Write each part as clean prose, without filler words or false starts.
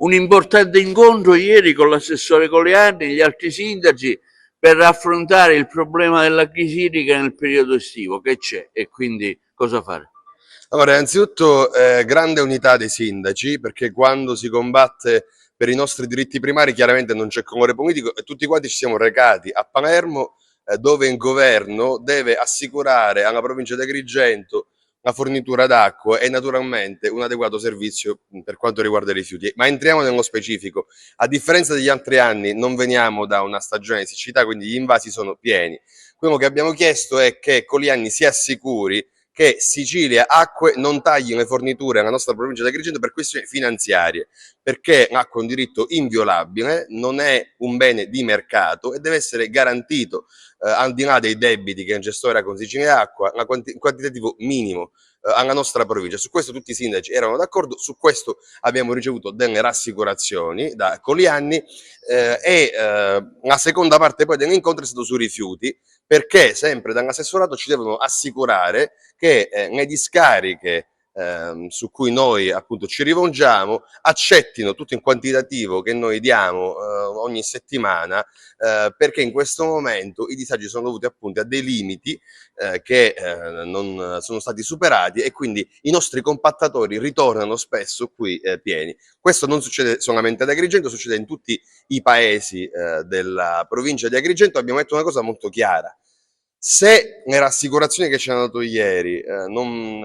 un importante incontro ieri con l'assessore Coliani e gli altri sindaci per affrontare il problema della crisi idrica nel periodo estivo che c'è e quindi cosa fare. Allora, innanzitutto grande unità dei sindaci, perché quando si combatte per i nostri diritti primari chiaramente non c'è colore politico e tutti quanti ci siamo recati a Palermo, dove il governo deve assicurare alla provincia di Agrigento la fornitura d'acqua e naturalmente un adeguato servizio per quanto riguarda i rifiuti. Ma entriamo nello specifico. A differenza degli altri anni non veniamo da una stagione di siccità, quindi gli invasi sono pieni. Quello che abbiamo chiesto è che Coliani si assicuri che Sicilia Acque non tagli le forniture alla nostra provincia di Agrigento per questioni finanziarie, perché l'acqua è un diritto inviolabile, non è un bene di mercato e deve essere garantito, al di là dei debiti che il gestore ha con Sicilia Acqua, un quantitativo minimo alla nostra provincia. Su questo tutti i sindaci erano d'accordo, su questo abbiamo ricevuto delle rassicurazioni da Coliani la seconda parte poi dell'incontro è stato sui rifiuti, perché sempre dall'assessorato ci devono assicurare che le discariche su cui noi appunto ci rivolgiamo accettino tutto il quantitativo che noi diamo ogni settimana, perché in questo momento i disagi sono dovuti appunto a dei limiti che non sono stati superati e quindi i nostri compattatori ritornano spesso qui pieni. Questo non succede solamente ad Agrigento, succede in tutti i paesi della provincia di Agrigento. Abbiamo detto una cosa molto chiara: se le rassicurazioni che ci hanno dato ieri non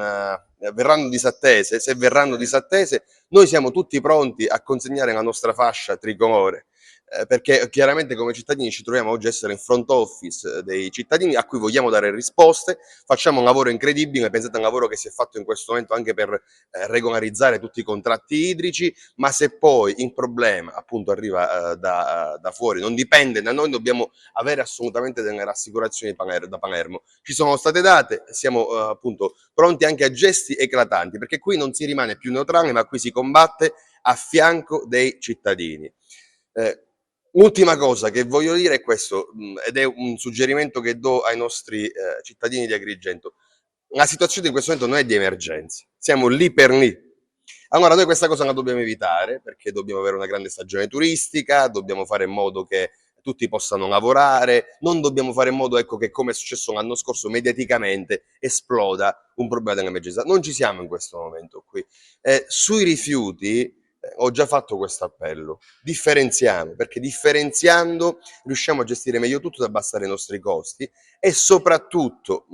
verranno disattese, se verranno disattese, noi siamo tutti pronti a consegnare la nostra fascia tricolore, perché chiaramente come cittadini ci troviamo oggi a essere in front office dei cittadini a cui vogliamo dare risposte, facciamo un lavoro incredibile, pensate a un lavoro che si è fatto in questo momento anche per regolarizzare tutti i contratti idrici, ma se poi il problema appunto arriva da fuori, non dipende da noi, dobbiamo avere assolutamente delle rassicurazioni da Palermo. Ci sono state date, siamo appunto pronti anche a gesti eclatanti, perché qui non si rimane più neutrali, ma qui si combatte a fianco dei cittadini. Ultima cosa che voglio dire è questo, ed è un suggerimento che do ai nostri cittadini di Agrigento. La situazione in questo momento non è di emergenza, siamo lì per lì. Allora noi questa cosa la dobbiamo evitare, perché dobbiamo avere una grande stagione turistica, dobbiamo fare in modo che tutti possano lavorare, non dobbiamo fare in modo, ecco, che come è successo l'anno scorso mediaticamente esploda un problema dell'emergenza. Non ci siamo in questo momento qui. Sui rifiuti ho già fatto questo appello: differenziamo, perché differenziando riusciamo a gestire meglio tutto, ad abbassare i nostri costi e soprattutto,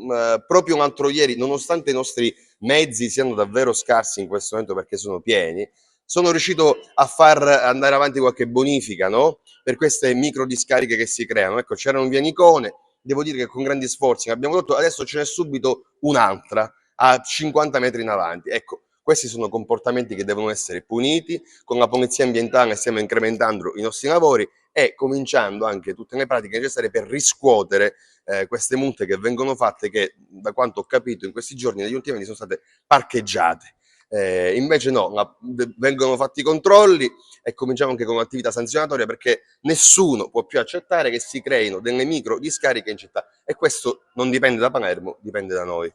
proprio l'altro ieri, nonostante i nostri mezzi siano davvero scarsi in questo momento perché sono pieni, sono riuscito a far andare avanti qualche bonifica, no? Per queste micro discariche che si creano. Ecco, c'era un Vianicone, devo dire che con grandi sforzi abbiamo fatto, adesso ce n'è subito un'altra a 50 metri in avanti. Ecco, questi sono comportamenti che devono essere puniti. Con la polizia ambientale stiamo incrementando i nostri lavori e cominciando anche tutte le pratiche necessarie per riscuotere queste multe che vengono fatte, che da quanto ho capito in questi giorni, negli ultimi anni, sono state parcheggiate. Invece no, vengono fatti i controlli e cominciamo anche con l'attività sanzionatoria, perché nessuno può più accettare che si creino delle micro discariche in città, e questo non dipende da Palermo, dipende da noi.